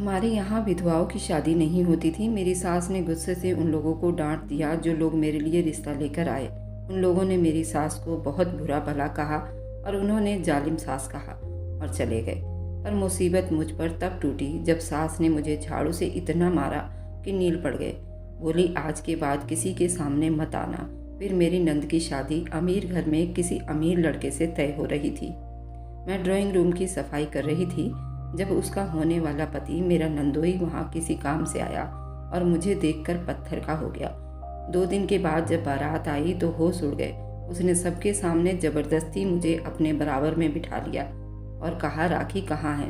हमारे यहाँ विधवाओं की शादी नहीं होती थी। मेरी सास ने गुस्से से उन लोगों को डांट दिया जो लोग मेरे लिए रिश्ता लेकर आए। उन लोगों ने मेरी सास को बहुत बुरा भला कहा और उन्होंने जालिम सास कहा और चले गए। पर मुसीबत मुझ पर तब टूटी जब सास ने मुझे झाड़ू से इतना मारा कि नील पड़ गए। बोली, आज के बाद किसी के सामने मत आना। फिर मेरी नंद की शादी अमीर घर में किसी अमीर लड़के से तय हो रही थी। मैं ड्राइंग रूम की सफाई कर रही थी जब उसका होने वाला पति मेरा नंदोई वहाँ किसी काम से आया और मुझे देखकर पत्थर का हो गया। 2 दिन के बाद जब बारात आई तो होश उड़ गए। उसने सबके सामने ज़बरदस्ती मुझे अपने बराबर में बिठा लिया और कहा, राखी कहाँ है।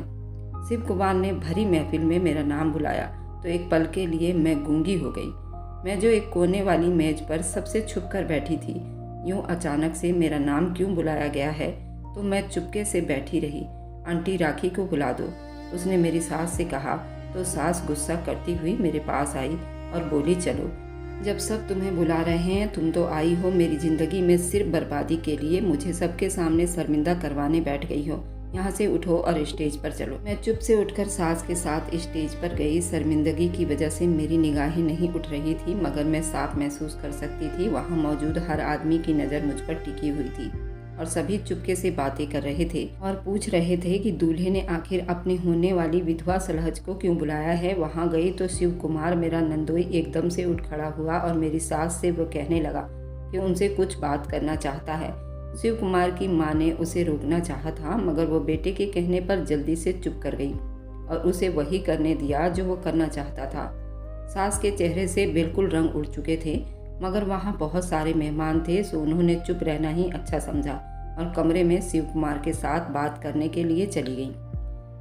शिव कुमार ने भरी महफिल में मेरा नाम बुलाया तो एक पल के लिए मैं गूंगी हो गई। मैं जो एक कोने वाली मेज पर सबसे छुप कर बैठी थी, यूं अचानक से मेरा नाम क्यों बुलाया गया है तो मैं चुपके से बैठी रही। आंटी, राखी को बुला दो, उसने मेरी सास से कहा तो सास गुस्सा करती हुई मेरे पास आई और बोली, चलो, जब सब तुम्हें बुला रहे हैं तुम तो आई हो मेरी ज़िंदगी में सिर्फ बर्बादी के लिए। मुझे सबके सामने शर्मिंदा करवाने बैठ गई हो। यहाँ से उठो और स्टेज पर चलो। मैं चुप से उठकर सास के साथ स्टेज पर गई। शर्मिंदगी की वजह से मेरी निगाहें नहीं उठ रही थी, मगर मैं साफ महसूस कर सकती थी वहाँ मौजूद हर आदमी की नज़र मुझ पर टिकी हुई थी और सभी चुपके से बातें कर रहे थे और पूछ रहे थे कि दूल्हे ने आखिर अपने होने वाली विधवा सलहज को क्यों बुलाया है। वहाँ गई तो शिव कुमार मेरा नंदोई एकदम से उठ खड़ा हुआ और मेरी सास से वो कहने लगा कि उनसे कुछ बात करना चाहता है। शिव कुमार की माँ ने उसे रोकना चाहा था, मगर वो बेटे के कहने पर जल्दी से चुप कर गई और उसे वही करने दिया जो वो करना चाहता था। सास के चेहरे से बिल्कुल रंग उड़ चुके थे, मगर वहाँ बहुत सारे मेहमान थे सो उन्होंने चुप रहना ही अच्छा समझा और कमरे में शिव कुमार के साथ बात करने के लिए चली गई।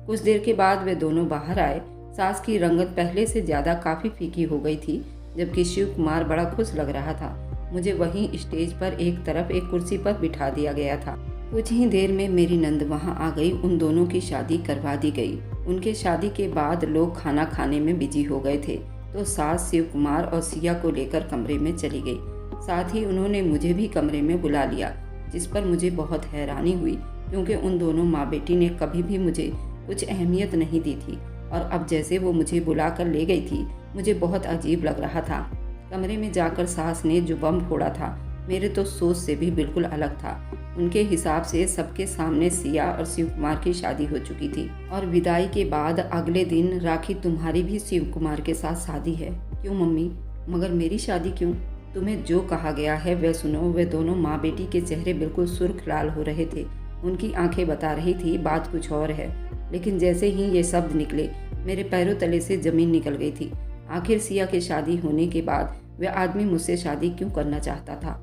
कुछ देर के बाद वे दोनों बाहर आए। सास की रंगत पहले से ज़्यादा काफ़ी फीकी हो गई थी, जबकि शिव कुमार बड़ा खुश लग रहा था। मुझे वहीं स्टेज पर एक तरफ एक कुर्सी पर बिठा दिया गया था। कुछ ही देर में मेरी नंद वहां आ गई। उन दोनों की शादी करवा दी गई। उनके शादी के बाद लोग खाना खाने में बिजी हो गए थे तो सास शिव कुमार और सिया को लेकर कमरे में चली गई। साथ ही उन्होंने मुझे भी कमरे में बुला लिया, जिस पर मुझे बहुत हैरानी हुई क्योंकि उन दोनों माँ बेटी ने कभी भी मुझे कुछ अहमियत नहीं दी थी और अब जैसे वो मुझे बुला कर ले गई थी मुझे बहुत अजीब लग रहा था। कमरे में जाकर सास ने जो बम फोड़ा था मेरे तो सोच से भी बिल्कुल अलग था। उनके हिसाब से सबके सामने सिया और शिव कुमार की शादी हो चुकी थी और विदाई के बाद अगले दिन, राखी तुम्हारी भी शिव कुमार के साथ शादी है। क्यों मम्मी? मगर मेरी शादी क्यों? तुम्हें जो कहा गया है वह सुनो। वे दोनों माँ बेटी के चेहरे बिल्कुल सुर्ख लाल हो रहे थे। उनकी आंखें बता रही थी बात कुछ और है, लेकिन जैसे ही ये शब्द निकले मेरे पैरों तले से जमीन निकल गई थी। आखिर सिया के शादी होने के बाद वह आदमी मुझसे शादी क्यों करना चाहता था?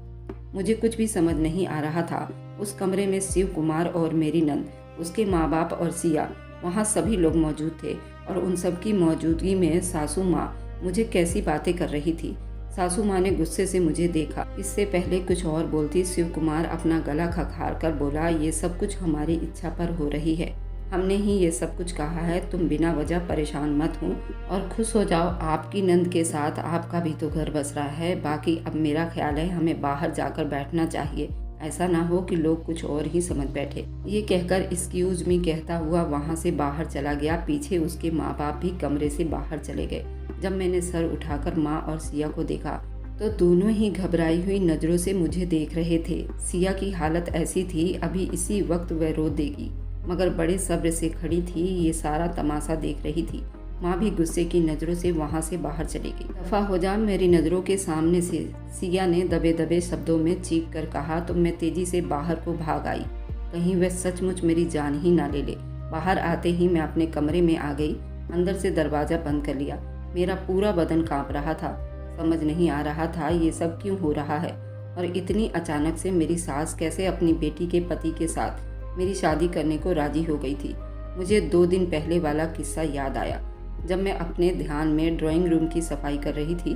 मुझे कुछ भी समझ नहीं आ रहा था। उस कमरे में शिव कुमार और मेरी नंद, उसके माँ बाप और सिया, वहाँ सभी लोग मौजूद थे और उन सब की मौजूदगी में सासू माँ मुझे कैसी बातें कर रही थी। सासू माँ ने गुस्से से मुझे देखा। इससे पहले कुछ और बोलती शिव कुमार अपना गला खखार कर बोला, ये सब कुछ हमारी इच्छा पर हो रही है। हमने ही ये सब कुछ कहा है। तुम बिना वजह परेशान मत हो और खुश हो जाओ। आपकी नंद के साथ आपका भी तो घर बस रहा है। बाकी अब मेरा ख्याल है हमें बाहर जाकर बैठना चाहिए। ऐसा ना हो कि लोग कुछ और ही समझ बैठे। ये कहकर एक्सक्यूज मी कहता हुआ वहाँ से बाहर चला गया। पीछे उसके माँ बाप भी कमरे से बाहर चले गए। जब मैंने सर उठाकर माँ और सिया को देखा तो दोनों ही घबराई हुई नज़रों से मुझे देख रहे थे। सिया की हालत ऐसी थी अभी इसी वक्त वह रो देगी, मगर बड़े सब्र से खड़ी थी। ये सारा तमाशा देख रही थी। माँ भी गुस्से की नज़रों से वहाँ से बाहर चली गई। दफा हो जा मेरी नज़रों के सामने से, सिया ने दबे दबे शब्दों में चीख कर कहा तो मैं तेजी से बाहर को भाग आई, कहीं वह सचमुच मेरी जान ही ना ले ले। बाहर आते ही मैं अपने कमरे में आ गई। अंदर से दरवाज़ा बंद कर लिया। मेरा पूरा बदन काँप रहा था। समझ नहीं आ रहा था ये सब क्यों हो रहा है और इतनी अचानक से मेरी सास कैसे अपनी बेटी के पति के साथ मेरी शादी करने को राजी हो गई थी। मुझे 2 दिन पहले वाला किस्सा याद आया जब मैं अपने ध्यान में ड्राइंग रूम की सफाई कर रही थी।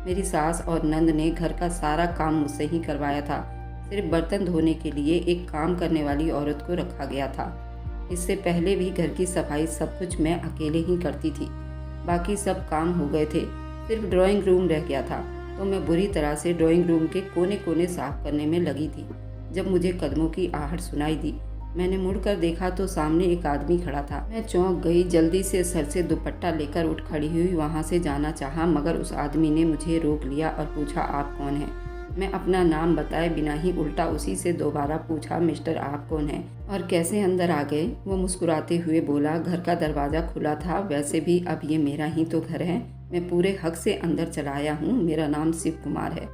मेरी सास और नंद ने घर का सारा काम मुझसे ही करवाया था। सिर्फ बर्तन धोने के लिए एक काम करने वाली औरत को रखा गया था। इससे पहले भी घर की सफाई सब कुछ मैं अकेले ही करती थी। बाकी सब काम हो गए थे, सिर्फ ड्राइंग रूम रह गया था तो मैं बुरी तरह से ड्राइंग रूम के कोने कोने साफ करने में लगी थी। जब मुझे कदमों की आहट सुनाई दी मैंने मुड़कर देखा तो सामने एक आदमी खड़ा था। मैं चौंक गई। जल्दी से सर से दुपट्टा लेकर उठ खड़ी हुई वहाँ से जाना चाहा, मगर उस आदमी ने मुझे रोक लिया और पूछा, आप कौन हैं? मैं अपना नाम बताए बिना ही उल्टा उसी से दोबारा पूछा, मिस्टर आप कौन हैं और कैसे अंदर आ गए? वो मुस्कुराते हुए बोला, घर का दरवाज़ा खुला था, वैसे भी अब ये मेरा ही तो घर है। मैं पूरे हक से अंदर चला आया हूँ। मेरा नाम शिव कुमार है,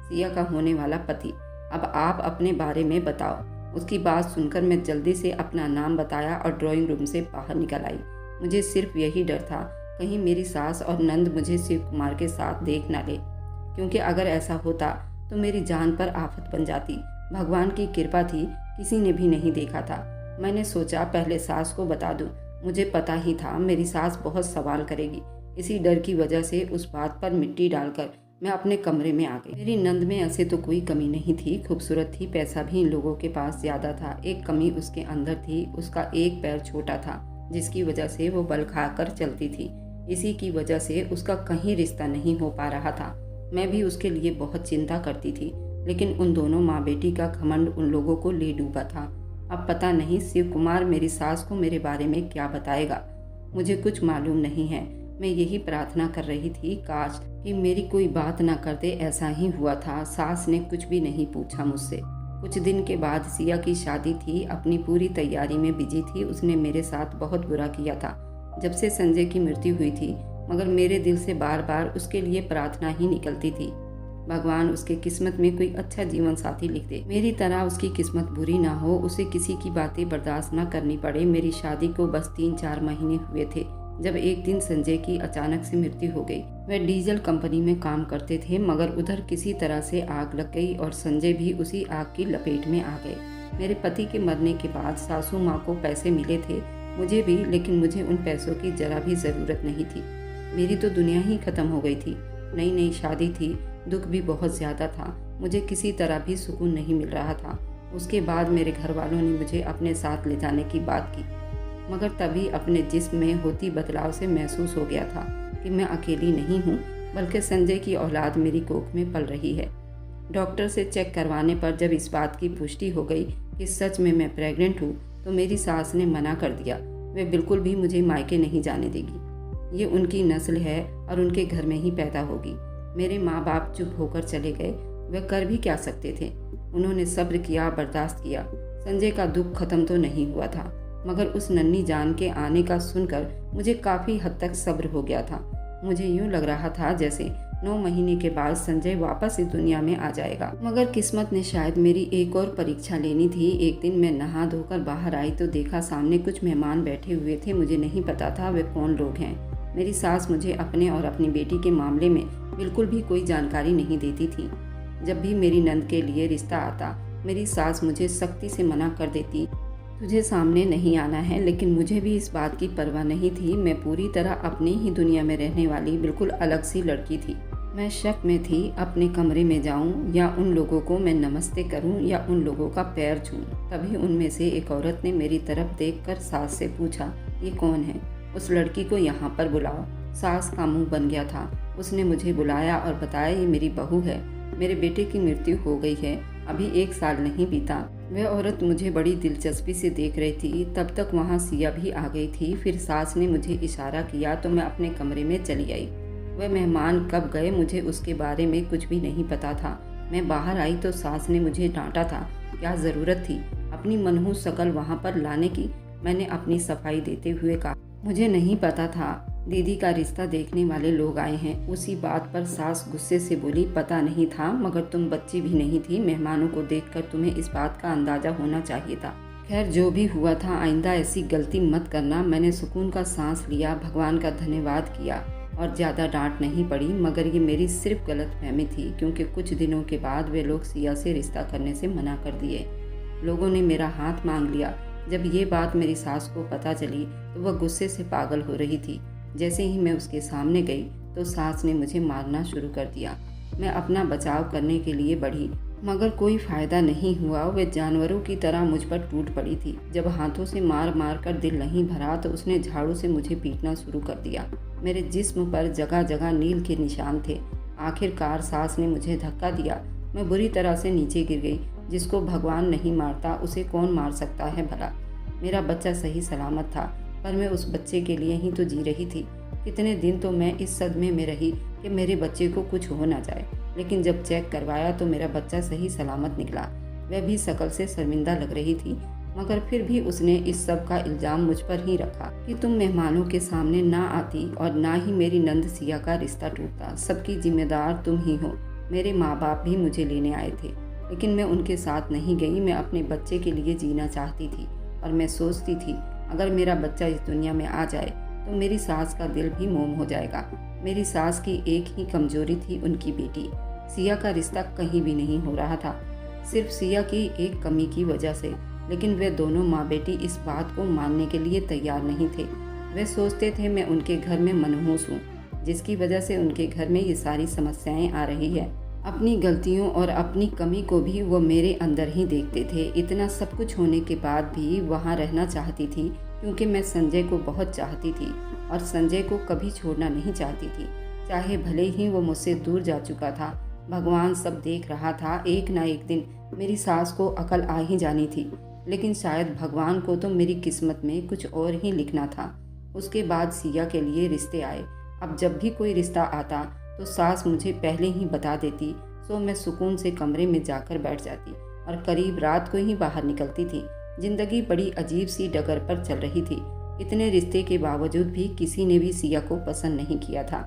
सिया का होने वाला पति। अब आप अपने बारे में बताओ। उसकी बात सुनकर मैं जल्दी से अपना नाम बताया और ड्राइंग रूम से बाहर निकल आई। मुझे सिर्फ यही डर था, कहीं मेरी सास और नंद मुझे शिव कुमार के साथ देख न ले, क्योंकि अगर ऐसा होता तो मेरी जान पर आफत बन जाती। भगवान की कृपा थी, किसी ने भी नहीं देखा था। मैंने सोचा पहले सास को बता दूं। मुझे पता ही था मेरी सास बहुत सवाल करेगी। इसी डर की वजह से उस बात पर मिट्टी डालकर मैं अपने कमरे में आ गई। मेरी नंद में ऐसे तो कोई कमी नहीं थी, खूबसूरत थी, पैसा भी इन लोगों के पास ज़्यादा था। एक कमी उसके अंदर थी, उसका एक पैर छोटा था, जिसकी वजह से वो बल खाकर चलती थी। इसी की वजह से उसका कहीं रिश्ता नहीं हो पा रहा था। मैं भी उसके लिए बहुत चिंता करती थी, लेकिन उन दोनों माँ बेटी का घमंड उन लोगों को ले डूबा था। अब पता नहीं शिव कुमार मेरी सास को मेरे बारे में क्या बताएगा। मुझे कुछ मालूम नहीं है। मैं यही प्रार्थना कर रही थी, काश कि मेरी कोई बात ना करते। ऐसा ही हुआ था। सास ने कुछ भी नहीं पूछा मुझसे। कुछ दिन के बाद सिया की शादी थी, अपनी पूरी तैयारी में बिजी थी। उसने मेरे साथ बहुत बुरा किया था जब से संजय की मृत्यु हुई थी, मगर मेरे दिल से बार बार उसके लिए प्रार्थना ही निकलती थी, भगवान उसके किस्मत में कोई अच्छा जीवन साथी लिख दे, मेरी तरह उसकी किस्मत बुरी ना हो, उसे किसी की बातें बर्दाश्त ना करनी पड़े। मेरी शादी को बस 3-4 महीने हुए थे जब एक दिन संजय की अचानक से मृत्यु हो गई। वह डीजल कंपनी में काम करते थे, मगर उधर किसी तरह से आग लग गई और संजय भी उसी आग की लपेट में आ गए। मेरे पति के मरने के बाद सासू माँ को पैसे मिले थे, मुझे भी, लेकिन मुझे उन पैसों की जरा भी ज़रूरत नहीं थी। मेरी तो दुनिया ही खत्म हो गई थी। नई नई शादी थी, दुख भी बहुत ज़्यादा था। मुझे किसी तरह भी सुकून नहीं मिल रहा था। उसके बाद मेरे घर वालों ने मुझे अपने साथ ले जाने की बात की, मगर तभी अपने जिस्म में होती बदलाव से महसूस हो गया था कि मैं अकेली नहीं हूँ, बल्कि संजय की औलाद मेरी कोख में पल रही है। डॉक्टर से चेक करवाने पर जब इस बात की पुष्टि हो गई कि सच में मैं प्रेग्नेंट हूँ, तो मेरी सास ने मना कर दिया। वे बिल्कुल भी मुझे मायके नहीं जाने देगी। ये उनकी नस्ल है और उनके घर में ही पैदा होगी। मेरे माँ बाप चुप होकर चले गए। वे कर भी क्या सकते थे। उन्होंने सब्र किया, बर्दाश्त किया। संजय का दुख खत्म तो नहीं हुआ था, मगर उस नन्ही जान के आने का सुनकर मुझे काफ़ी हद तक सब्र हो गया था। मुझे यूँ लग रहा था जैसे 9 महीने के बाद संजय वापस इस दुनिया में आ जाएगा। मगर किस्मत ने शायद मेरी एक और परीक्षा लेनी थी। एक दिन मैं नहा धोकर बाहर आई तो देखा सामने कुछ मेहमान बैठे हुए थे। मुझे नहीं पता था वे कौन लोग हैं। मेरी सास मुझे अपने और अपनी बेटी के मामले में बिल्कुल भी कोई जानकारी नहीं देती थी। जब भी मेरी नंद के लिए रिश्ता आता, मेरी सास मुझे सख्ती से मना कर देती, तुझे सामने नहीं आना है। लेकिन मुझे भी इस बात की परवाह नहीं थी। मैं पूरी तरह अपनी ही दुनिया में रहने वाली बिल्कुल अलग सी लड़की थी। मैं शक में थी, अपने कमरे में जाऊं या उन लोगों को मैं नमस्ते करूं या उन लोगों का पैर छूं। तभी उनमें से एक औरत ने मेरी तरफ देखकर सास से पूछा, ये कौन है? उस लड़की को यहाँ पर बुलाओ। सास का मुंह बन गया था। उसने मुझे बुलाया और बताया, ये मेरी बहू है। मेरे बेटे की मृत्यु हो गई है, अभी 1 साल नहीं बीता। वह औरत मुझे बड़ी दिलचस्पी से देख रही थी। तब तक वहाँ सिया भी आ गई थी। फिर सास ने मुझे इशारा किया तो मैं अपने कमरे में चली आई। वह मेहमान कब गए मुझे उसके बारे में कुछ भी नहीं पता था। मैं बाहर आई तो सास ने मुझे डांटा था। क्या ज़रूरत थी अपनी मनहूस शकल वहाँ पर लाने की? मैंने अपनी सफाई देते हुए कहा, मुझे नहीं पता था दीदी का रिश्ता देखने वाले लोग आए हैं। उसी बात पर सास गुस्से से बोली, पता नहीं था, मगर तुम बच्ची भी नहीं थी। मेहमानों को देखकर तुम्हें इस बात का अंदाजा होना चाहिए था। खैर जो भी हुआ था, आइंदा ऐसी गलती मत करना। मैंने सुकून का सांस लिया, भगवान का धन्यवाद किया और ज़्यादा डांट नहीं पड़ी। मगर ये मेरी सिर्फ गलतफहमी थी, क्योंकि कुछ दिनों के बाद वे लोग सिया से रिश्ता करने से मना कर दिए। लोगों ने मेरा हाथ मांग लिया। जब ये बात मेरी सास को पता चली तो वह गुस्से से पागल हो रही थी। जैसे ही मैं उसके सामने गई तो सास ने मुझे मारना शुरू कर दिया। मैं अपना बचाव करने के लिए बढ़ी, मगर कोई फ़ायदा नहीं हुआ। वे जानवरों की तरह मुझ पर टूट पड़ी थी। जब हाथों से मार मार कर दिल नहीं भरा तो उसने झाड़ू से मुझे पीटना शुरू कर दिया। मेरे जिस्म पर जगह जगह नील के निशान थे। आखिरकार सास ने मुझे धक्का दिया। मैं बुरी तरह से नीचे गिर गई। जिसको भगवान नहीं मारता उसे कौन मार सकता है भला। मेरा बच्चा सही सलामत था, पर मैं उस बच्चे के लिए ही तो जी रही थी। कितने दिन तो मैं इस सदमे में रही कि मेरे बच्चे को कुछ हो ना जाए, लेकिन जब चेक करवाया तो मेरा बच्चा सही सलामत निकला। वह भी शकल से शर्मिंदा लग रही थी, मगर फिर भी उसने इस सब का इल्ज़ाम मुझ पर ही रखा कि तुम मेहमानों के सामने ना आती और ना ही मेरी नंद सिया का रिश्ता टूटता। सबकी जिम्मेदार तुम ही हो। मेरे माँ बाप भी मुझे लेने आए थे, लेकिन मैं उनके साथ नहीं गई। मैं अपने बच्चे के लिए जीना चाहती थी और मैं सोचती थी अगर मेरा बच्चा इस दुनिया में आ जाए तो मेरी सास का दिल भी मोम हो जाएगा। मेरी सास की एक ही कमजोरी थी, उनकी बेटी। सिया का रिश्ता कहीं भी नहीं हो रहा था, सिर्फ सिया की एक कमी की वजह से। लेकिन वे दोनों माँ बेटी इस बात को मानने के लिए तैयार नहीं थे। वे सोचते थे मैं उनके घर में मनहूस हूँ, जिसकी वजह से उनके घर में ये सारी समस्याएं आ रही है। अपनी गलतियों और अपनी कमी को भी वो मेरे अंदर ही देखते थे। इतना सब कुछ होने के बाद भी वहाँ रहना चाहती थी, क्योंकि मैं संजय को बहुत चाहती थी और संजय को कभी छोड़ना नहीं चाहती थी, चाहे भले ही वो मुझसे दूर जा चुका था। भगवान सब देख रहा था। एक ना एक दिन मेरी सास को अकल आ ही जानी थी, लेकिन शायद भगवान को तो मेरी किस्मत में कुछ और ही लिखना था। उसके बाद सिया के लिए रिश्ते आए। अब जब भी कोई रिश्ता आता तो सास मुझे पहले ही बता देती, सो मैं सुकून से कमरे में जाकर बैठ जाती और करीब रात को ही बाहर निकलती थी। जिंदगी बड़ी अजीब सी डगर पर चल रही थी। इतने रिश्ते के बावजूद भी किसी ने भी सिया को पसंद नहीं किया था।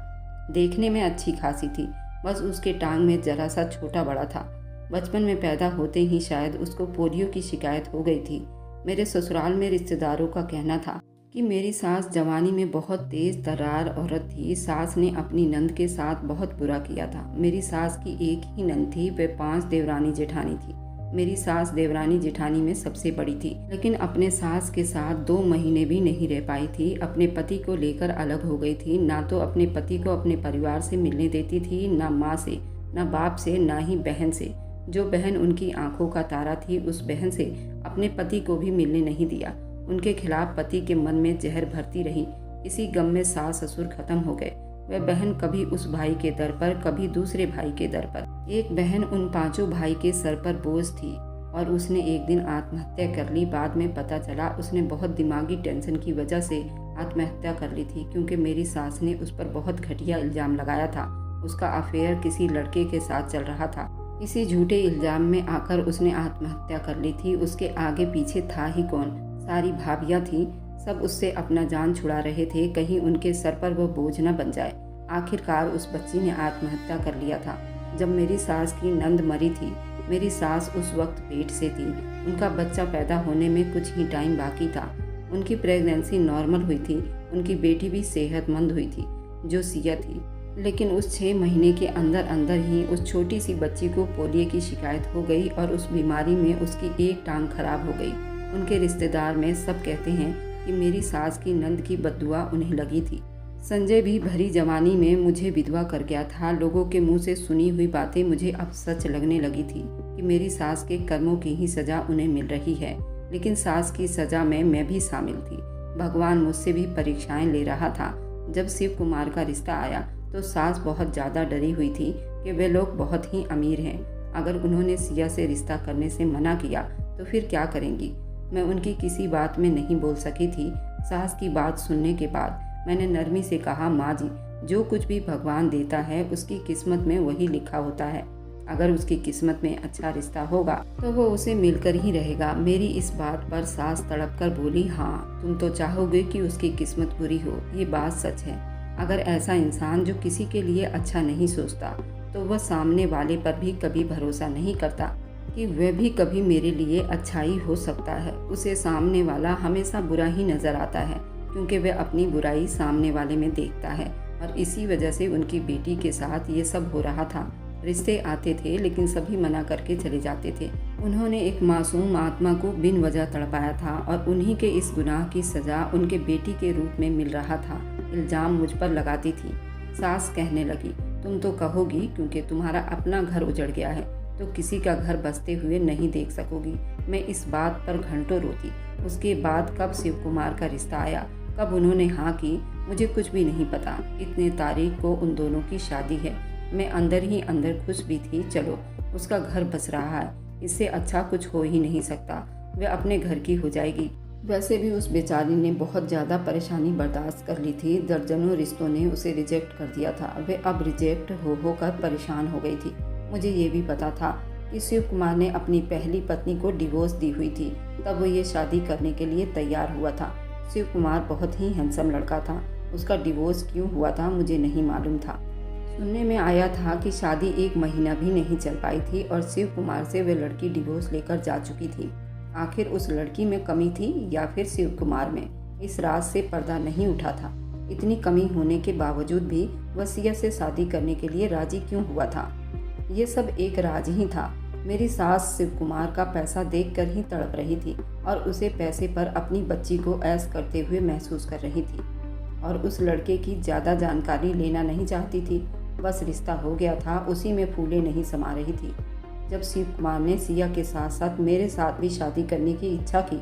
देखने में अच्छी खासी थी, बस उसके टांग में जरा सा छोटा बड़ा था। बचपन में पैदा होते ही शायद उसको पोलियो की शिकायत हो गई थी। मेरे ससुराल में रिश्तेदारों का कहना था कि मेरी सास जवानी में बहुत तेज तर्रार औरत थी। सास ने अपनी नंद के साथ बहुत बुरा किया था। मेरी सास की एक ही नंद थी, वे 5 देवरानी जेठानी थी। मेरी सास देवरानी जेठानी में सबसे बड़ी थी, लेकिन अपने सास के साथ 2 महीने भी नहीं रह पाई थी। अपने पति को लेकर अलग हो गई थी। ना तो अपने पति को अपने परिवार से मिलने देती थी, ना माँ से, ना बाप से, ना ही बहन से। जो बहन उनकी आंखों का तारा थी, उस बहन से अपने पति को भी मिलने नहीं दिया। उनके खिलाफ पति के मन में जहर भरती रही। इसी गम में सास ससुर खत्म हो गए। वह बहन कभी उस भाई के दर पर, कभी दूसरे भाई के दर पर। एक बहन उन 5 भाई के सर पर बोझ थी और उसने एक दिन आत्महत्या कर ली। बाद में पता चला उसने बहुत दिमागी टेंशन की वजह से आत्महत्या कर ली थी, क्योंकि मेरी सास ने उस पर बहुत घटिया इल्जाम लगाया था। उसका अफेयर किसी लड़के के साथ चल रहा था। इसी झूठे इल्जाम में आकर उसने आत्महत्या कर ली थी। उसके आगे पीछे था ही कौन? सारी भाभियाँ थीं, सब उससे अपना जान छुड़ा रहे थे, कहीं उनके सर पर वो बोझ न बन जाए। आखिरकार उस बच्ची ने आत्महत्या कर लिया था। जब मेरी सास की नंद मरी थी, मेरी सास उस वक्त पेट से थी। उनका बच्चा पैदा होने में कुछ ही टाइम बाकी था। उनकी प्रेगनेंसी नॉर्मल हुई थी। उनकी बेटी भी सेहतमंद हुई थी, जो सिया थी। लेकिन उस 6 महीने के अंदर अंदर ही उस छोटी सी बच्ची को पोलियो की शिकायत हो गई और उस बीमारी में उसकी एक टांग खराब हो गई। उनके रिश्तेदार में सब कहते हैं कि मेरी सास की नंद की बद्दुआ उन्हें लगी थी। संजय भी भरी जवानी में मुझे विधवा कर गया था। लोगों के मुंह से सुनी हुई बातें मुझे अब सच लगने लगी थी कि मेरी सास के कर्मों की ही सजा उन्हें मिल रही है। लेकिन सास की सजा में मैं भी शामिल थी। भगवान मुझसे भी परीक्षाएं ले रहा था। जब शिव कुमार का रिश्ता आया तो सास बहुत ज़्यादा डरी हुई थी कि वे लोग बहुत ही अमीर हैं। अगर उन्होंने सिया से रिश्ता करने से मना किया तो फिर क्या करेंगी? मैं उनकी किसी बात में नहीं बोल सकी थी। सास की बात सुनने के बाद मैंने नरमी से कहा, माँ जी, जो कुछ भी भगवान देता है उसकी किस्मत में वही लिखा होता है। अगर उसकी किस्मत में अच्छा रिश्ता होगा तो वो उसे मिलकर ही रहेगा। मेरी इस बात पर सास तड़प कर बोली, हाँ, तुम तो चाहोगे कि उसकी किस्मत बुरी हो, ये बात सच है। अगर ऐसा इंसान जो किसी के लिए अच्छा नहीं सोचता तो वह सामने वाले पर भी कभी भरोसा नहीं करता कि वह भी कभी मेरे लिए अच्छाई हो सकता है। उसे सामने वाला हमेशा बुरा ही नजर आता है, क्योंकि वह अपनी बुराई सामने वाले में देखता है। और इसी वजह से उनकी बेटी के साथ ये सब हो रहा था। रिश्ते आते थे लेकिन सभी मना करके चले जाते थे। उन्होंने एक मासूम आत्मा को बिन वजह तड़पाया था और उन्हीं के इस गुनाह की सजा उनके बेटी के रूप में मिल रहा था। इल्जाम मुझ पर लगाती थी। सास कहने लगी, तुम तो कहोगी क्योंकि तुम्हारा अपना घर उजड़ गया है तो किसी का घर बसते हुए नहीं देख सकोगी। मैं इस बात पर घंटों रोती। उसके बाद कब शिव कुमार का रिश्ता आया, कब उन्होंने हाँ की, मुझे कुछ भी नहीं पता। इतने तारीख को उन दोनों की शादी है। मैं अंदर ही अंदर खुश भी थी। चलो, उसका घर बस रहा है, इससे अच्छा कुछ हो ही नहीं सकता, वह अपने घर की हो जाएगी। वैसे भी उस बेचारी ने बहुत ज़्यादा परेशानी बर्दाश्त कर ली थी। दर्जनों रिश्तों ने उसे रिजेक्ट कर दिया था। वह अब रिजेक्ट हो कर परेशान हो गई थी। मुझे ये भी पता था कि शिव कुमार ने अपनी पहली पत्नी को डिवोर्स दी हुई थी, तब वो ये शादी करने के लिए तैयार हुआ था। शिव कुमार बहुत ही हैंडसम लड़का था। उसका डिवोर्स क्यों हुआ था मुझे नहीं मालूम था। सुनने में आया था कि शादी 1 महीना भी नहीं चल पाई थी और शिव कुमार से वह लड़की डिवोर्स लेकर जा चुकी थी। आखिर उस लड़की में कमी थी या फिर शिव कुमार में? इस राज से पर्दा नहीं उठा था। इतनी कमी होने के बावजूद भी वह सिया से शादी करने के लिए राजी क्यों हुआ था? ये सब एक राज ही था। मेरी सास शिव कुमार का पैसा देखकर ही तड़प रही थी और उसे पैसे पर अपनी बच्ची को ऐश करते हुए महसूस कर रही थी और उस लड़के की ज़्यादा जानकारी लेना नहीं चाहती थी। बस रिश्ता हो गया था, उसी में फूले नहीं समा रही थी। जब शिव कुमार ने सिया के साथ साथ मेरे साथ भी शादी करने की इच्छा की,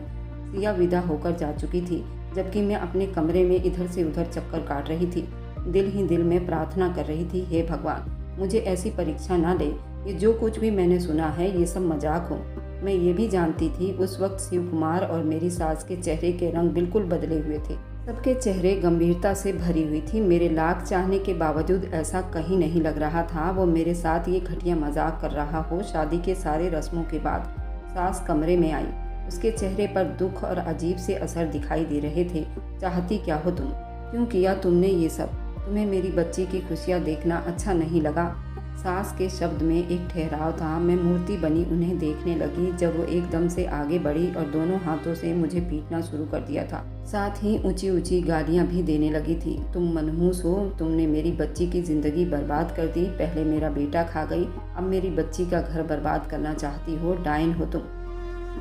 सिया विदा होकर जा चुकी थी, जबकि मैं अपने कमरे में इधर से उधर चक्कर काट रही थी। दिल ही दिल में प्रार्थना कर रही थी, हे भगवान मुझे ऐसी परीक्षा ना ले। ये जो कुछ भी मैंने सुना है ये सब मजाक हो। मैं ये भी जानती थी उस वक्त शिव कुमार और मेरी सास के चेहरे के रंग बिल्कुल बदले हुए थे। सबके चेहरे गंभीरता से भरी हुई थी। मेरे लाख चाहने के बावजूद ऐसा कहीं नहीं लग रहा था वो मेरे साथ ये घटिया मजाक कर रहा हो। शादी के सारे रस्मों के बाद सास कमरे में आई। उसके चेहरे पर दुख और अजीब से असर दिखाई दे रहे थे। चाहती क्या हो तुम? क्यों किया तुमने ये सब? तुम्हें मेरी बच्ची की खुशियाँ देखना अच्छा नहीं लगा? सास के शब्द में एक ठहराव था। मैं मूर्ति बनी उन्हें देखने लगी जब वो एकदम से आगे बढ़ी और दोनों हाथों से मुझे पीटना शुरू कर दिया था। साथ ही ऊंची ऊंची गालियां भी देने लगी थी। तुम मनहूस हो, तुमने मेरी बच्ची की जिंदगी बर्बाद कर दी। पहले मेरा बेटा खा गई, अब मेरी बच्ची का घर बर्बाद करना चाहती हो। डायन हो तुम।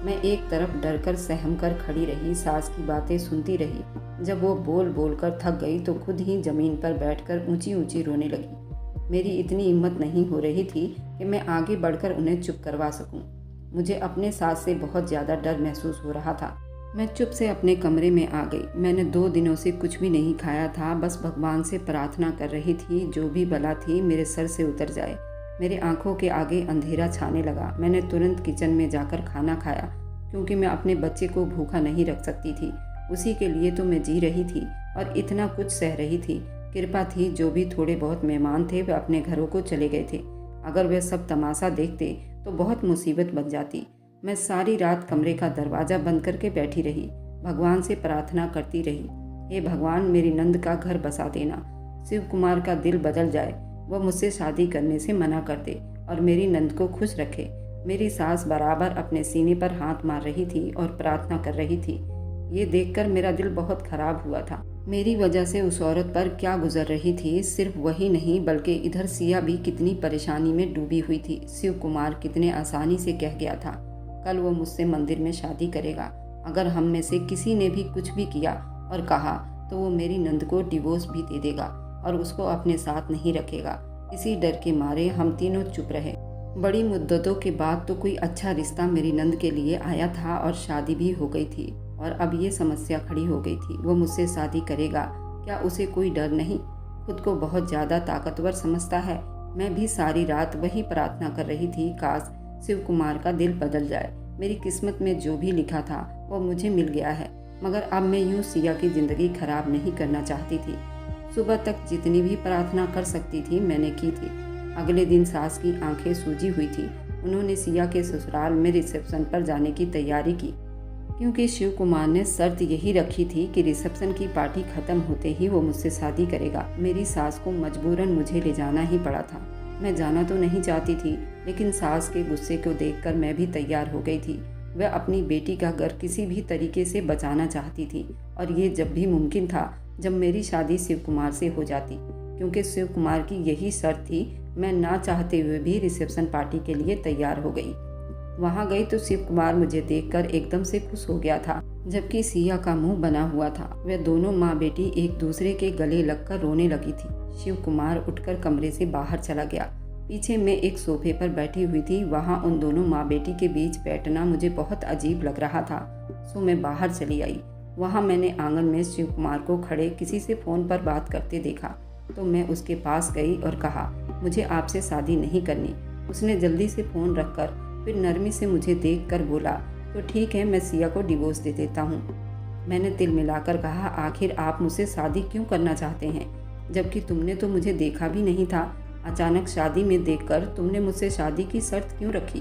मैं एक तरफ डरकर सहम कर खड़ी रही, सास की बातें सुनती रही। जब वो बोल बोल कर थक गई तो खुद ही जमीन पर बैठकर ऊंची ऊंची रोने लगी। मेरी इतनी हिम्मत नहीं हो रही थी कि मैं आगे बढ़कर उन्हें चुप करवा सकूं। मुझे अपने सास से बहुत ज़्यादा डर महसूस हो रहा था। मैं चुप से अपने कमरे में आ गई। मैंने 2 दिनों से कुछ भी नहीं खाया था, बस भगवान से प्रार्थना कर रही थी जो भी बला थी मेरे सर से उतर जाए। मेरे आंखों के आगे अंधेरा छाने लगा। मैंने तुरंत किचन में जाकर खाना खाया क्योंकि मैं अपने बच्चे को भूखा नहीं रख सकती थी। उसी के लिए तो मैं जी रही थी और इतना कुछ सह रही थी। कृपा थी जो भी थोड़े बहुत मेहमान थे वे अपने घरों को चले गए थे। अगर वे सब तमाशा देखते तो बहुत मुसीबत बन जाती। मैं सारी रात कमरे का दरवाज़ा बंद करके बैठी रही, भगवान से प्रार्थना करती रही, हे भगवान मेरी नंद का घर बसा देना। शिव कुमार का दिल बदल जाए, वह मुझसे शादी करने से मना कर दे और मेरी नंद को खुश रखे। मेरी सास बराबर अपने सीने पर हाथ मार रही थी और प्रार्थना कर रही थी। ये देखकर मेरा दिल बहुत खराब हुआ था। मेरी वजह से उस औरत पर क्या गुजर रही थी। सिर्फ वही नहीं बल्कि इधर सिया भी कितनी परेशानी में डूबी हुई थी। शिव कुमार कितने आसानी से कह गया था कल वो मुझसे मंदिर में शादी करेगा। अगर हम में से किसी ने भी कुछ भी किया और कहा तो वो मेरी नंद को डिवोर्स भी दे देगा और उसको अपने साथ नहीं रखेगा। इसी डर के मारे हम तीनों चुप रहे। बड़ी मुद्दतों के बाद तो कोई अच्छा रिश्ता मेरी नंद के लिए आया था और शादी भी हो गई थी और अब ये समस्या खड़ी हो गई थी। वो मुझसे शादी करेगा, क्या उसे कोई डर नहीं? खुद को बहुत ज़्यादा ताकतवर समझता है। मैं भी सारी रात वही प्रार्थना कर रही थी, काश शिव कुमार का दिल बदल जाए। मेरी किस्मत में जो भी लिखा था वो मुझे मिल गया है, मगर अब मैं यूँ सिया की ज़िंदगी खराब नहीं करना चाहती थी। सुबह तक जितनी भी प्रार्थना कर सकती थी मैंने की थी। अगले दिन सास की आंखें सूजी हुई थी। उन्होंने सिया के ससुराल में रिसेप्शन पर जाने की तैयारी की क्योंकि शिव कुमार ने शर्त यही रखी थी कि रिसेप्शन की पार्टी खत्म होते ही वो मुझसे शादी करेगा। मेरी सास को मजबूरन मुझे ले जाना ही पड़ा था। मैं जाना तो नहीं चाहती थी, लेकिन सास के गुस्से को देखकर मैं भी तैयार हो गई थी। वह अपनी बेटी का घर किसी भी तरीके से बचाना चाहती थी और ये जब भी मुमकिन था जब मेरी शादी शिव कुमार से हो जाती, क्योंकि शिव कुमार की यही शर्त थी। मैं ना चाहते हुए भी रिसेप्शन पार्टी के लिए तैयार हो गई। वहाँ गई तो शिव कुमार मुझे देखकर एकदम से खुश हो गया था, जबकि सिया का मुंह बना हुआ था। वे दोनों माँ बेटी एक दूसरे के गले लगकर रोने लगी थी। शिव कुमार उठकर कमरे से बाहर चला गया। पीछे मैं एक सोफे पर बैठी हुई थी। वहाँ उन दोनों माँ बेटी के बीच बैठना मुझे बहुत अजीब लग रहा था, सो मैं बाहर चली आई। वहाँ मैंने आंगन में शिव कुमार को खड़े किसी से फ़ोन पर बात करते देखा तो मैं उसके पास गई और कहा, मुझे आपसे शादी नहीं करनी। उसने जल्दी से फ़ोन रखकर फिर नरमी से मुझे देखकर बोला, तो ठीक है, मैं सिया को डिवोर्स दे देता हूँ। मैंने तिल मिलाकर कहा, आखिर आप मुझसे शादी क्यों करना चाहते हैं, जबकि तुमने तो मुझे देखा भी नहीं था। अचानक शादी में देखकर तुमने मुझसे शादी की शर्त क्यों रखी?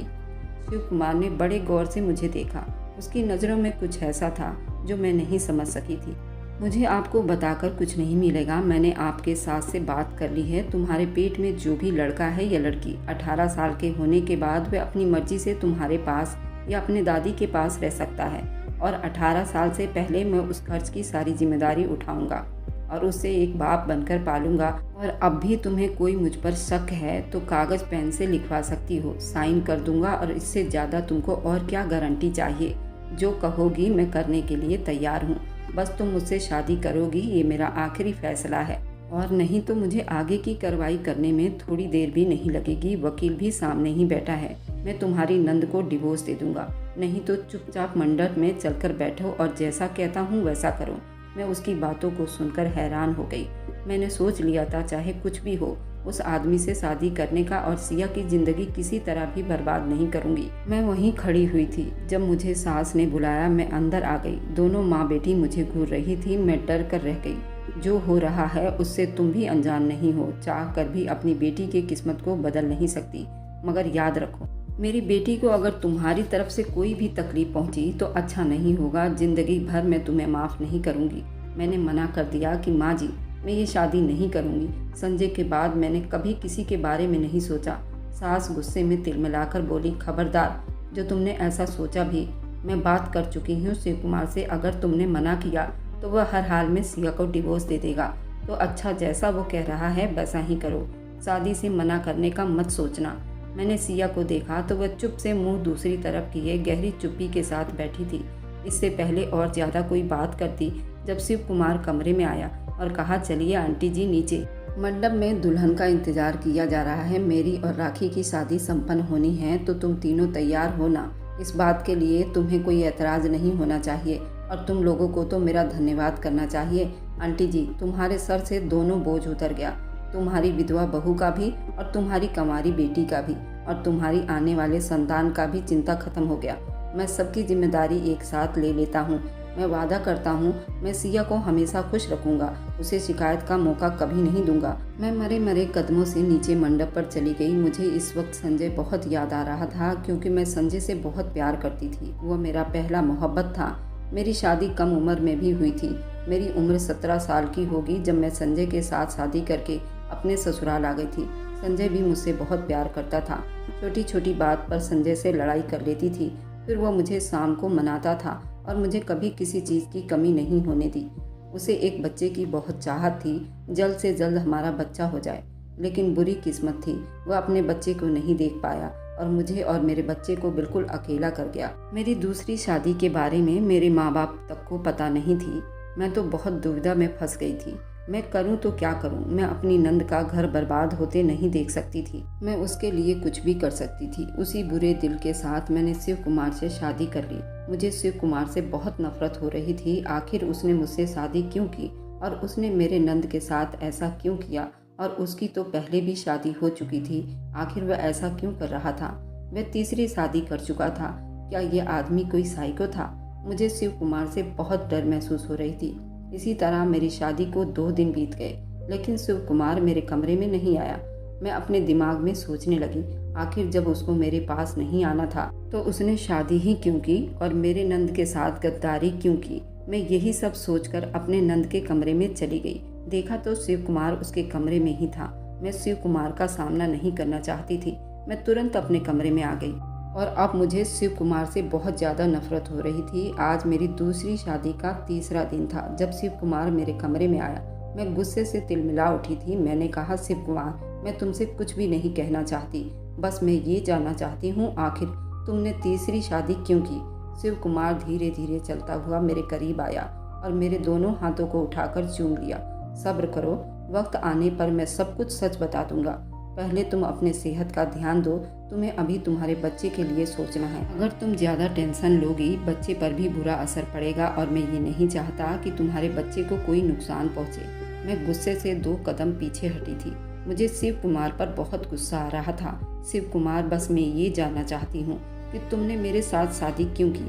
शिव कुमार ने बड़े गौर से मुझे देखा। उसकी नज़रों में कुछ ऐसा था जो मैं नहीं समझ सकी थी। मुझे आपको बताकर कुछ नहीं मिलेगा। मैंने आपके सास से बात कर ली है। तुम्हारे पेट में जो भी लड़का है या लड़की 18 साल के होने के बाद वह अपनी मर्जी से तुम्हारे पास या अपने दादी के पास रह सकता है, और 18 साल से पहले मैं उस खर्च की सारी जिम्मेदारी उठाऊंगा और उसे एक बाप बनकर पालूंगा। और अब भी तुम्हें कोई मुझ पर शक है तो कागज़ पेन से लिखवा सकती हो, साइन कर दूंगा, और इससे ज़्यादा तुमको और क्या गारंटी चाहिए? जो कहोगी मैं करने के लिए तैयार हूँ। बस तुम मुझसे शादी करोगी, ये मेरा आखिरी फैसला है, और नहीं तो मुझे आगे की कार्रवाई करने में थोड़ी देर भी नहीं लगेगी। वकील भी सामने ही बैठा है। मैं तुम्हारी नंद को डिवोर्स दे दूंगा, नहीं तो चुपचाप मंडप में चलकर बैठो और जैसा कहता हूँ वैसा करो। मैं उसकी बातों को सुनकर हैरान हो गई। मैंने सोच लिया था चाहे कुछ भी हो, उस आदमी से शादी करने का, और सिया की जिंदगी किसी तरह भी बर्बाद नहीं करूंगी। मैं वहीं खड़ी हुई थी। जब मुझे सास ने बुलाया मैं अंदर आ गई। दोनों माँ बेटी मुझे घूर रही थी। मैं डर कर रह गई। जो हो रहा है उससे तुम भी अनजान नहीं हो। चाह कर भी अपनी बेटी की किस्मत को बदल नहीं सकती। मगर याद रखो, मेरी बेटी को अगर तुम्हारी तरफ से कोई भी तकलीफ पहुंची तो अच्छा नहीं होगा। जिंदगी भर मैं तुम्हें माफ़ नहीं करूंगी। मैंने मना कर दिया कि माँ जी, मैं ये शादी नहीं करूंगी। संजय के बाद मैंने कभी किसी के बारे में नहीं सोचा। सास गुस्से में तिलमिलाकर बोली, खबरदार, जो तुमने ऐसा सोचा भी। मैं बात कर चुकी हूँ शिव कुमार से। अगर तुमने मना किया तो वह हर हाल में सिया को डिवोर्स दे देगा। तो अच्छा, जैसा वो कह रहा है वैसा ही करो। शादी से मना करने का मत सोचना। मैंने सिया को देखा तो वह चुप से मुंह दूसरी तरफ किए गहरी चुप्पी के साथ बैठी थी। इससे पहले और ज़्यादा कोई बात करती जब शिव कुमार कमरे में आया और कहा, चलिए आंटी जी नीचे। मंडप में दुल्हन का इंतजार किया जा रहा है। मेरी और राखी की शादी संपन्न होनी है, तो तुम तीनों तैयार हो ना? इस बात के लिए तुम्हें कोई एतराज़ नहीं होना चाहिए, और तुम लोगों को तो मेरा धन्यवाद करना चाहिए। आंटी जी, तुम्हारे सर से दोनों बोझ उतर गया। तुम्हारी विधवा बहू का भी, और तुम्हारी कंवारी बेटी का भी, और तुम्हारी आने वाले संतान का भी चिंता खत्म हो गया। मैं सबकी जिम्मेदारी एक साथ ले लेता हूँ। मैं वादा करता हूँ, मैं सिया को हमेशा खुश रखूँगा। उसे शिकायत का मौका कभी नहीं दूंगा। मैं मरे मरे कदमों से नीचे मंडप पर चली गई। मुझे इस वक्त संजय बहुत याद आ रहा था, क्योंकि मैं संजय से बहुत प्यार करती थी। वह मेरा पहला मोहब्बत था। मेरी शादी कम उम्र में भी हुई थी। मेरी उम्र 17 साल की होगी जब मैं संजय के साथ शादी करके अपने ससुराल आ गई थी। संजय भी मुझसे बहुत प्यार करता था। छोटी छोटी बात पर संजय से लड़ाई कर लेती थी। फिर वह मुझे शाम को मनाता था और मुझे कभी किसी चीज़ की कमी नहीं होने दी। उसे एक बच्चे की बहुत चाहत थी, जल्द से जल्द हमारा बच्चा हो जाए। लेकिन बुरी किस्मत थी, वह अपने बच्चे को नहीं देख पाया और मुझे और मेरे बच्चे को बिल्कुल अकेला कर गया। मेरी दूसरी शादी के बारे में मेरे माँ बाप तक को पता नहीं थी। मैं तो बहुत दुविधा में फंस गई थी। मैं करूं तो क्या करूं? मैं अपनी नंद का घर बर्बाद होते नहीं देख सकती थी। मैं उसके लिए कुछ भी कर सकती थी। उसी बुरे दिल के साथ मैंने शिव कुमार से शादी कर ली। मुझे शिव कुमार से बहुत नफरत हो रही थी। आखिर उसने मुझसे शादी क्यों की, और उसने मेरे नंद के साथ ऐसा क्यों किया? और उसकी तो पहले भी शादी हो चुकी थी। आखिर वह ऐसा क्यों कर रहा था? वह तीसरी शादी कर चुका था। क्या यह आदमी कोई साइको था? मुझे शिव कुमार से बहुत डर महसूस हो रही थी। इसी तरह मेरी शादी को 2 दिन बीत गए, लेकिन शिव कुमार मेरे कमरे में नहीं आया। मैं अपने दिमाग में सोचने लगी, आखिर जब उसको मेरे पास नहीं आना था तो उसने शादी ही क्यों की और मेरे नंद के साथ गद्दारी क्यों की? मैं यही सब सोचकर अपने नंद के कमरे में चली गई। देखा तो शिव कुमार उसके कमरे में ही था। मैं शिव कुमार का सामना नहीं करना चाहती थी। मैं तुरंत अपने कमरे में आ गई और अब मुझे शिव कुमार से बहुत ज़्यादा नफरत हो रही थी। आज मेरी दूसरी शादी का तीसरा दिन था जब शिव कुमार मेरे कमरे में आया। मैं गुस्से से तिलमिला उठी थी। मैंने कहा, शिव कुमार, मैं तुमसे कुछ भी नहीं कहना चाहती, बस मैं ये जानना चाहती हूँ, आखिर तुमने तीसरी शादी क्यों की? शिव कुमार धीरे धीरे चलता हुआ मेरे करीब आया और मेरे दोनों हाथों को उठाकर चूम लिया। सब्र करो, वक्त आने पर मैं सब कुछ सच बता दूंगा। पहले तुम अपने सेहत का ध्यान दो। तुम्हें अभी तुम्हारे बच्चे के लिए सोचना है। अगर तुम ज़्यादा टेंशन लोगी, बच्चे पर भी बुरा असर पड़ेगा और मैं ये नहीं चाहता कि तुम्हारे बच्चे को कोई नुकसान पहुँचे। मैं गुस्से से 2 कदम पीछे हटी थी। मुझे शिव कुमार पर बहुत गुस्सा आ रहा था। शिव कुमार, बस मैं ये जानना चाहती हूँ कि तुमने मेरे साथ शादी क्यों की।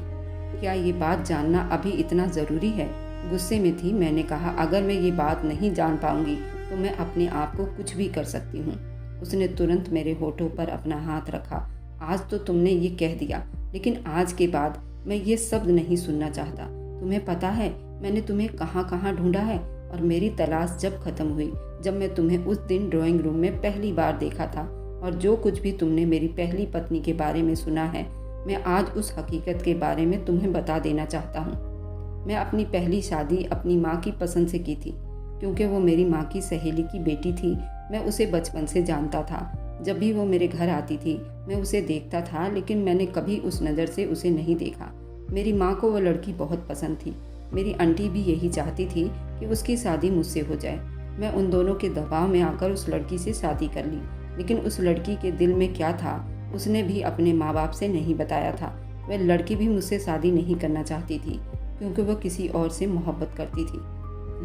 क्या ये बात जानना अभी इतना ज़रूरी है? गुस्से में थी। मैंने कहा, अगर मैं ये बात नहीं जान पाऊंगी तो मैं अपने आप को कुछ भी कर सकती हूँ। उसने तुरंत मेरे होठों पर अपना हाथ रखा। आज तो तुमने ये कह दिया, लेकिन आज के बाद मैं ये शब्द नहीं सुनना चाहता। तुम्हें पता है मैंने तुम्हें कहाँ कहाँ ढूंढा है, और मेरी तलाश जब खत्म हुई जब मैं तुम्हें उस दिन ड्राइंग रूम में पहली बार देखा था, और जो कुछ भी तुमने मेरी पहली पत्नी के बारे में सुना है, मैं आज उस हकीकत के बारे में तुम्हें बता देना चाहता हूँ। मैं अपनी पहली शादी अपनी माँ की पसंद से की थी, क्योंकि वो मेरी माँ की सहेली की बेटी थी। मैं उसे बचपन से जानता था। जब भी वो मेरे घर आती थी मैं उसे देखता था, लेकिन मैंने कभी उस नज़र से उसे नहीं देखा। मेरी माँ को वो लड़की बहुत पसंद थी। मेरी आंटी भी यही चाहती थी कि उसकी शादी मुझसे हो जाए। मैं उन दोनों के दबाव में आकर उस लड़की से शादी कर ली, लेकिन उस लड़की के दिल में क्या था उसने भी अपने माँ बाप से नहीं बताया था। वह लड़की भी मुझसे शादी नहीं करना चाहती थी, क्योंकि वह किसी और से मोहब्बत करती थी।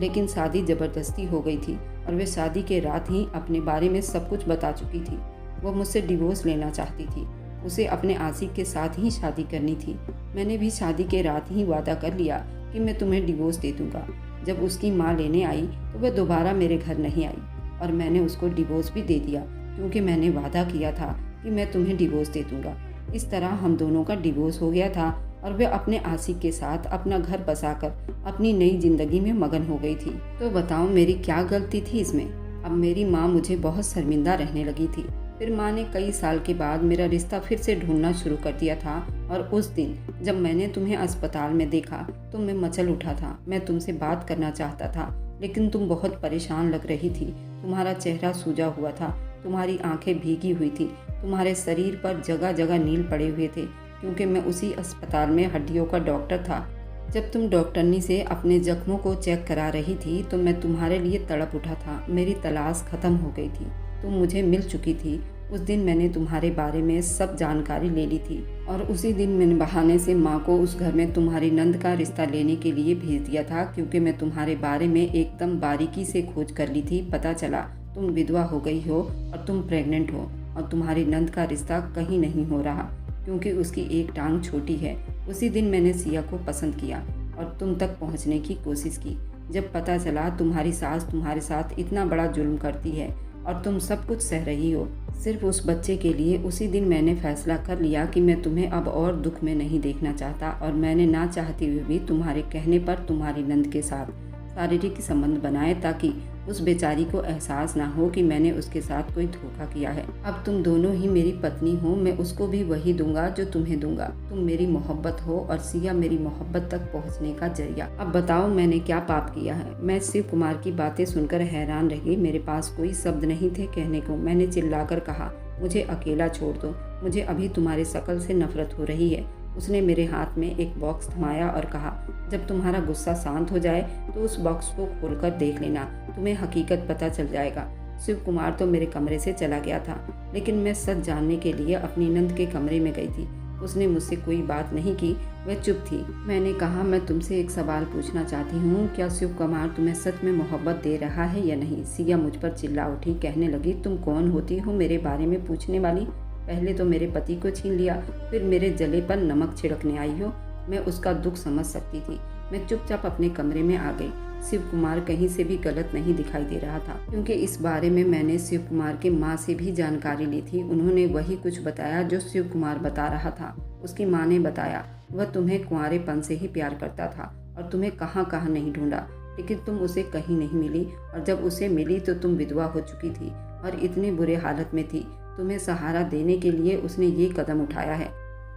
लेकिन शादी ज़बरदस्ती हो गई थी, और वह शादी के रात ही अपने बारे में सब कुछ बता चुकी थी। वह मुझसे डिवोर्स लेना चाहती थी। उसे अपने आशिक के साथ ही शादी करनी थी। मैंने भी शादी के रात ही वादा कर लिया कि मैं तुम्हें डिवोर्स दे दूंगा। जब उसकी माँ लेने आई तो वह दोबारा मेरे घर नहीं आई, और मैंने उसको डिवोर्स भी दे दिया, क्योंकि मैंने वादा किया था कि मैं तुम्हें डिवोर्स दे दूंगा। इस तरह हम दोनों का डिवोर्स हो गया था, और वह अपने आशिक के साथ अपना घर बसाकर अपनी नई जिंदगी में मगन हो गई थी। तो बताओ मेरी क्या गलती थी इसमें? अब मेरी माँ मुझे बहुत शर्मिंदा रहने लगी थी। फिर माँ ने कई साल के बाद मेरा रिश्ता फिर से ढूंढना शुरू कर दिया था, और उस दिन जब मैंने तुम्हें अस्पताल में देखा तो मैं मचल उठा था। मैं तुमसे बात करना चाहता था, लेकिन तुम बहुत परेशान लग रही थी। तुम्हारा चेहरा सूजा हुआ था, तुम्हारी आंखें भीगी हुई थी, तुम्हारे शरीर पर जगह जगह नील पड़े हुए थे, क्योंकि मैं उसी अस्पताल में हड्डियों का डॉक्टर था। जब तुम डॉक्टरनी से अपने जख्मों को चेक करा रही थी तो मैं तुम्हारे लिए तड़प उठा था। मेरी तलाश खत्म हो गई थी, तुम मुझे मिल चुकी थी। उस दिन मैंने तुम्हारे बारे में सब जानकारी ले ली थी, और उसी दिन मैंने बहाने से माँ को उस घर में तुम्हारी नंद का रिश्ता लेने के लिए भेज दिया था, क्योंकि मैं तुम्हारे बारे में एकदम बारीकी से खोज कर ली थी। पता चला तुम विधवा हो गई हो और तुम प्रेग्नेंट हो, और तुम्हारी नंद का रिश्ता कहीं नहीं हो रहा, क्योंकि उसकी एक टांग छोटी है। उसी दिन मैंने सिया को पसंद किया और तुम तक पहुंचने की कोशिश की। जब पता चला तुम्हारी सास तुम्हारे साथ इतना बड़ा जुल्म करती है और तुम सब कुछ सह रही हो सिर्फ उस बच्चे के लिए, उसी दिन मैंने फैसला कर लिया कि मैं तुम्हें अब और दुख में नहीं देखना चाहता, और मैंने ना चाहते हुए भी तुम्हारे कहने पर तुम्हारी नंद के साथ शारीरिक संबंध बनाए, ताकि उस बेचारी को एहसास ना हो कि मैंने उसके साथ कोई धोखा किया है। अब तुम दोनों ही मेरी पत्नी हो, मैं उसको भी वही दूंगा जो तुम्हें दूंगा। तुम मेरी मोहब्बत हो और सिया मेरी मोहब्बत तक पहुंचने का जरिया। अब बताओ मैंने क्या पाप किया है? मैं शिव कुमार की बातें सुनकर हैरान रह गई। मेरे पास कोई शब्द नहीं थे कहने को। मैंने चिल्लाकर कहा, मुझे अकेला छोड़ दो, मुझे अभी तुम्हारी शक्ल से नफरत हो रही है। उसने मेरे हाथ में एक बॉक्स थमाया और कहा, जब तुम्हारा गुस्सा शांत हो जाए तो उस बॉक्स को खोलकर देख लेना, तुम्हें हकीकत पता चल जाएगा। शिव कुमार तो मेरे कमरे से चला गया था, लेकिन मैं सच जानने के लिए अपनी नंद के कमरे में गई थी। उसने मुझसे कोई बात नहीं की, वह चुप थी। मैंने कहा, मैं तुमसे एक सवाल पूछना चाहती हूँ, क्या शिव कुमार तुम्हें सच में मोहब्बत दे रहा है या नहीं? सिया मुझ पर चिल्ला उठी, कहने लगी, तुम कौन होती हो मेरे बारे में पूछने वाली? पहले तो मेरे पति को छीन लिया, फिर मेरे जले पर नमक छिड़कने आई हो। मैं उसका दुख समझ सकती थी। मैं चुपचाप अपने कमरे में आ गई। शिव कुमार कहीं से भी गलत नहीं दिखाई दे रहा था, क्योंकि इस बारे में मैंने शिव कुमार की माँ से भी जानकारी ली थी। उन्होंने वही कुछ बताया जो शिव कुमार बता रहा था। उसकी माँ ने बताया वह तुम्हें कुंवारेपन से ही प्यार करता था और तुम्हें कहाँ कहाँ नहीं ढूंढा, लेकिन तुम उसे कहीं नहीं मिली, और जब उसे मिली तो तुम विधवा हो चुकी थी और इतने बुरे हालत में थी। तुम्हें सहारा देने के लिए उसने ये कदम उठाया है।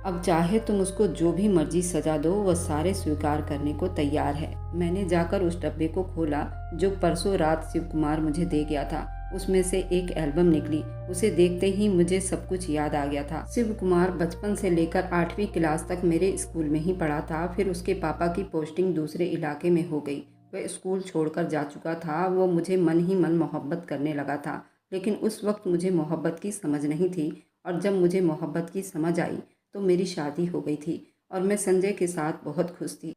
अब चाहे तुम उसको जो भी मर्जी सजा दो, वह सारे स्वीकार करने को तैयार है। मैंने जाकर उस डब्बे को खोला जो परसों रात शिव कुमार मुझे दे गया था। उसमें से एक एल्बम निकली। उसे देखते ही मुझे सब कुछ याद आ गया था। शिव कुमार बचपन से लेकर 8वीं क्लास तक मेरे स्कूल में ही पढ़ा था। फिर उसके पापा की पोस्टिंग दूसरे इलाके में हो गई। वह स्कूल छोड़कर जा चुका था। वो मुझे मन ही मन मोहब्बत करने लगा था, लेकिन उस वक्त मुझे मोहब्बत की समझ नहीं थी, और जब मुझे मोहब्बत की समझ आई तो मेरी शादी हो गई थी और मैं संजय के साथ बहुत खुश थी।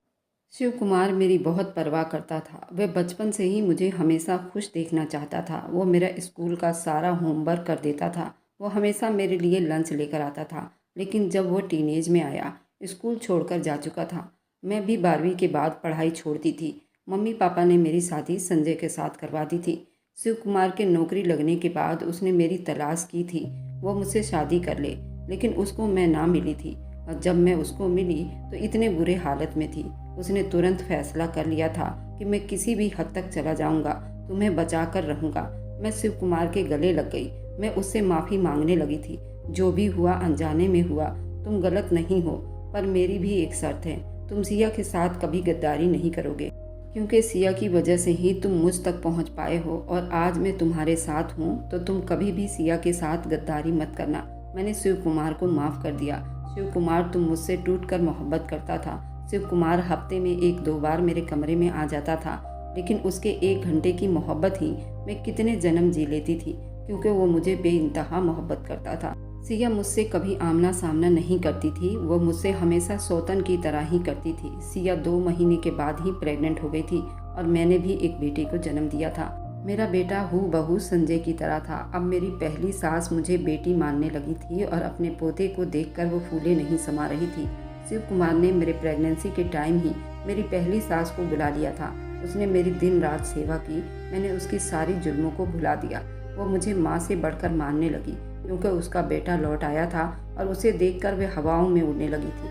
शिव कुमार मेरी बहुत परवाह करता था। वह बचपन से ही मुझे हमेशा खुश देखना चाहता था। वो मेरा स्कूल का सारा होमवर्क कर देता था। वो हमेशा मेरे लिए लंच लेकर आता था। लेकिन जब वो टीनेज में आया, स्कूल छोड़कर जा चुका था। मैं भी 12वीं के बाद पढ़ाई छोड़ दी थी। मम्मी पापा ने मेरी शादी संजय के साथ करवा दी थी। शिव कुमार के नौकरी लगने के बाद उसने मेरी तलाश की थी, वो मुझसे शादी कर ले, लेकिन उसको मैं ना मिली थी। और जब मैं उसको मिली तो इतने बुरे हालत में थी। उसने तुरंत फैसला कर लिया था कि मैं किसी भी हद तक चला जाऊंगा, तुम्हें बचा कर रहूंगा। मैं शिव कुमार के गले लग गई। मैं उससे माफ़ी मांगने लगी थी। जो भी हुआ अनजाने में हुआ, तुम गलत नहीं हो, पर मेरी भी एक शर्त है, तुम सिया के साथ कभी गद्दारी नहीं करोगे, क्योंकि सिया की वजह से ही तुम मुझ तक पहुंच पाए हो और आज मैं तुम्हारे साथ हूं, तो तुम कभी भी सिया के साथ गद्दारी मत करना। मैंने शिव कुमार को माफ़ कर दिया। शिव कुमार तुम मुझसे टूटकर मोहब्बत करता था। शिव कुमार हफ्ते में 1-2 बार मेरे कमरे में आ जाता था, लेकिन उसके 1 घंटे की मोहब्बत ही मैं कितने जन्म जी लेती थी, क्योंकि वो मुझे बेइंतहा मोहब्बत करता था। सिया मुझसे कभी आमना सामना नहीं करती थी, वो मुझसे हमेशा सौतन की तरह ही करती थी। सिया 2 महीने के बाद ही प्रेग्नेंट हो गई थी और मैंने भी एक बेटे को जन्म दिया था। मेरा बेटा हूबहू संजय की तरह था। अब मेरी पहली सास मुझे बेटी मानने लगी थी और अपने पोते को देखकर वो फूले नहीं समा रही थी। शिव कुमार ने मेरे प्रेगनेंसी के टाइम ही मेरी पहली सास को बुला लिया था। उसने मेरी दिन रात सेवा की। मैंने उसकी सारी जुल्मों को भुला दिया। वो मुझे माँ से बढ़कर मानने लगी, क्योंकि उसका बेटा लौट आया था और उसे देखकर वे हवाओं में उड़ने लगी थी।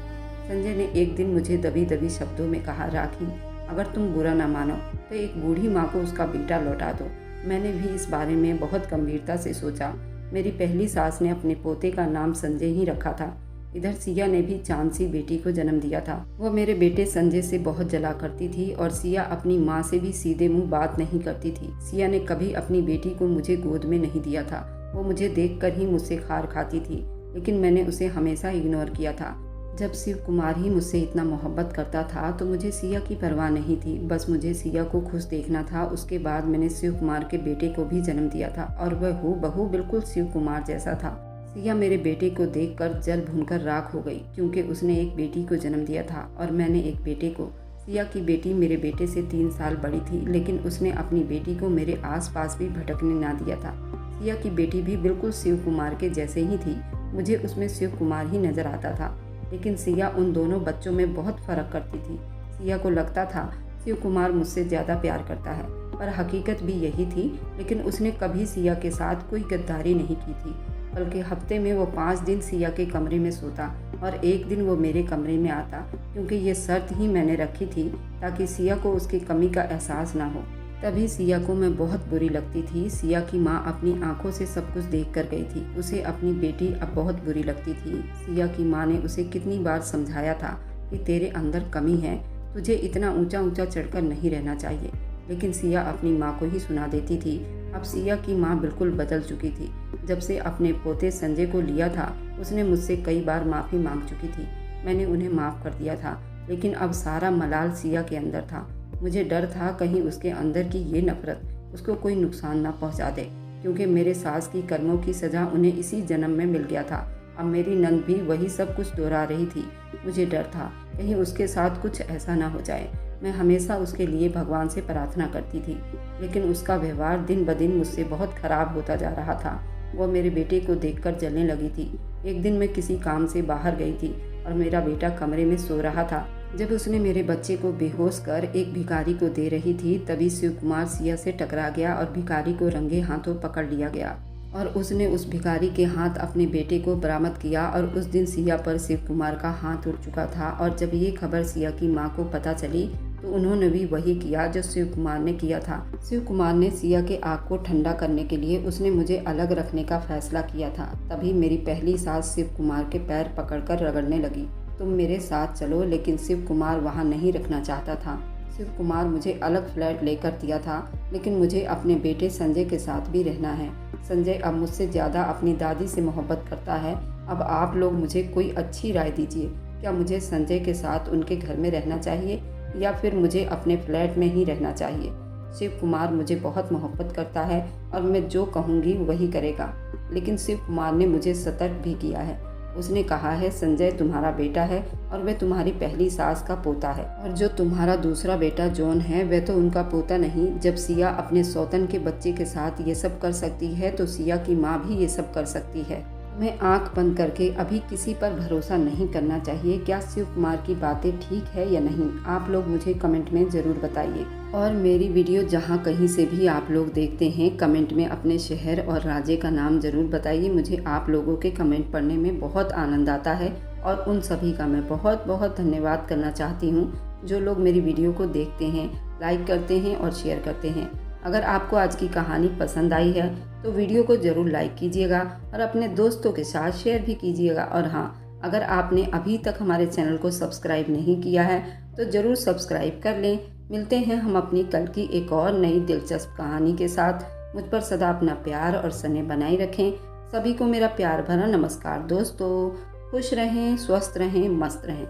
संजय ने एक दिन मुझे दबी दबी शब्दों में कहा, राखी, अगर तुम बुरा ना मानो तो एक बूढ़ी माँ को उसका बेटा लौटा दो। मैंने भी इस बारे में बहुत गंभीरता से सोचा। मेरी पहली सास ने अपने पोते का नाम संजय ही रखा था। इधर सिया ने भी चांसी बेटी को जन्म दिया था। वह मेरे बेटे संजय से बहुत जला करती थी और सिया अपनी माँ से भी सीधे मुंह बात नहीं करती थी। सिया ने कभी अपनी बेटी को मुझे गोद में नहीं दिया था। वो मुझे देखकर ही मुझसे खार खाती थी, लेकिन मैंने उसे हमेशा इग्नोर किया था। जब शिव कुमार ही मुझसे इतना मोहब्बत करता था तो मुझे सिया की परवाह नहीं थी। बस मुझे सिया को खुश देखना था। उसके बाद मैंने शिव कुमार के बेटे को भी जन्म दिया था और वह हूबहू बिल्कुल शिव कुमार जैसा था। सिया मेरे बेटे को देखकर जल भुनकर राख हो गई, क्योंकि उसने एक बेटी को जन्म दिया था और मैंने एक बेटे को। सिया की बेटी मेरे बेटे से 3 साल बड़ी थी, लेकिन उसने अपनी बेटी को मेरे आसपास भी भटकने ना दिया था। सिया की बेटी भी बिल्कुल शिव कुमार के जैसे ही थी। मुझे उसमें शिव कुमार ही नजर आता था, लेकिन सिया उन दोनों बच्चों में बहुत फर्क करती थी। सिया को लगता था शिव कुमार मुझसे ज़्यादा प्यार करता है, पर हकीकत भी यही थी। लेकिन उसने कभी सिया के साथ कोई गद्दारी नहीं की थी, बल्कि हफ्ते में वो 5 दिन सिया के कमरे में सोता और एक दिन वो मेरे कमरे में आता, क्योंकि ये शर्त ही मैंने रखी थी ताकि सिया को उसकी कमी का एहसास ना हो। तभी सिया को मैं बहुत बुरी लगती थी। सिया की माँ अपनी आंखों से सब कुछ देख कर गई थी। उसे अपनी बेटी अब बहुत बुरी लगती थी। सिया की माँ ने उसे कितनी बार समझाया था कि तेरे अंदर कमी है, तुझे इतना ऊंचा ऊंचा चढ़कर नहीं रहना चाहिए, लेकिन सिया अपनी माँ को ही सुना देती थी। अब सिया की माँ बिल्कुल बदल चुकी थी। जब से अपने पोते संजय को लिया था, उसने मुझसे कई बार माफ़ी मांग चुकी थी। मैंने उन्हें माफ़ कर दिया था, लेकिन अब सारा मलाल सिया के अंदर था। मुझे डर था कहीं उसके अंदर की ये नफरत उसको कोई नुकसान ना पहुंचा दे, क्योंकि मेरे सास की कर्मों की सज़ा उन्हें इसी जन्म में मिल गया था। अब मेरी नंद भी वही सब कुछ दोहरा रही थी। मुझे डर था कहीं उसके साथ कुछ ऐसा ना हो जाए। मैं हमेशा उसके लिए भगवान से प्रार्थना करती थी, लेकिन उसका व्यवहार दिन ब दिन मुझसे बहुत खराब होता जा रहा था। वो मेरे बेटे को देखकर जलने लगी थी। एक दिन मैं किसी काम से बाहर गई थी और मेरा बेटा कमरे में सो रहा था। जब उसने मेरे बच्चे को बेहोश कर एक भिखारी को दे रही थी, तभी शिव कुमार सिया से टकरा गया और भिखारी को रंगे हाथों पकड़ लिया गया और उसने उस भिखारी के हाथ अपने बेटे को बरामद किया। और उस दिन सिया पर शिव कुमार का हाथ उड़ चुका था। और जब ये खबर सिया की माँ को पता चली तो उन्होंने भी वही किया जो शिव कुमार ने किया था। शिव कुमार ने सिया के आग को ठंडा करने के लिए उसने मुझे अलग रखने का फैसला किया था। तभी मेरी पहली सास शिव कुमार के पैर पकड़कर रगड़ने लगी, तुम मेरे साथ चलो। लेकिन शिव कुमार वहाँ नहीं रखना चाहता था। शिव कुमार मुझे अलग फ्लैट लेकर दिया था, लेकिन मुझे अपने बेटे संजय के साथ भी रहना है। संजय अब मुझसे ज़्यादा अपनी दादी से मोहब्बत करता है। अब आप लोग मुझे कोई अच्छी राय दीजिए। क्या मुझे संजय के साथ उनके घर में रहना चाहिए या फिर मुझे अपने फ्लैट में ही रहना चाहिए? शिव कुमार मुझे बहुत मोहब्बत करता है और मैं जो कहूँगी वही करेगा। लेकिन शिव कुमार ने मुझे सतर्क भी किया है। उसने कहा है संजय तुम्हारा बेटा है और वह तुम्हारी पहली सास का पोता है, और जो तुम्हारा दूसरा बेटा जॉन है वह तो उनका पोता नहीं। जब सिया अपने सौतन के बच्चे के साथ ये सब कर सकती है तो सिया की माँ भी ये सब कर सकती है। मैं आंख बंद करके अभी किसी पर भरोसा नहीं करना चाहिए। क्या शिव कुमार की बातें ठीक है या नहीं? आप लोग मुझे कमेंट में ज़रूर बताइए। और मेरी वीडियो जहां कहीं से भी आप लोग देखते हैं, कमेंट में अपने शहर और राज्य का नाम ज़रूर बताइए। मुझे आप लोगों के कमेंट पढ़ने में बहुत आनंद आता है और उन सभी का मैं बहुत बहुत धन्यवाद करना चाहती हूँ जो लोग मेरी वीडियो को देखते हैं, लाइक करते हैं और शेयर करते हैं। अगर आपको आज की कहानी पसंद आई है तो वीडियो को ज़रूर लाइक कीजिएगा और अपने दोस्तों के साथ शेयर भी कीजिएगा। और हाँ, अगर आपने अभी तक हमारे चैनल को सब्सक्राइब नहीं किया है तो ज़रूर सब्सक्राइब कर लें। मिलते हैं हम अपनी कल की एक और नई दिलचस्प कहानी के साथ। मुझ पर सदा अपना प्यार और स्नेह बनाए रखें। सभी को मेरा प्यार भरा नमस्कार दोस्तों। खुश रहें, स्वस्थ रहें, मस्त रहें।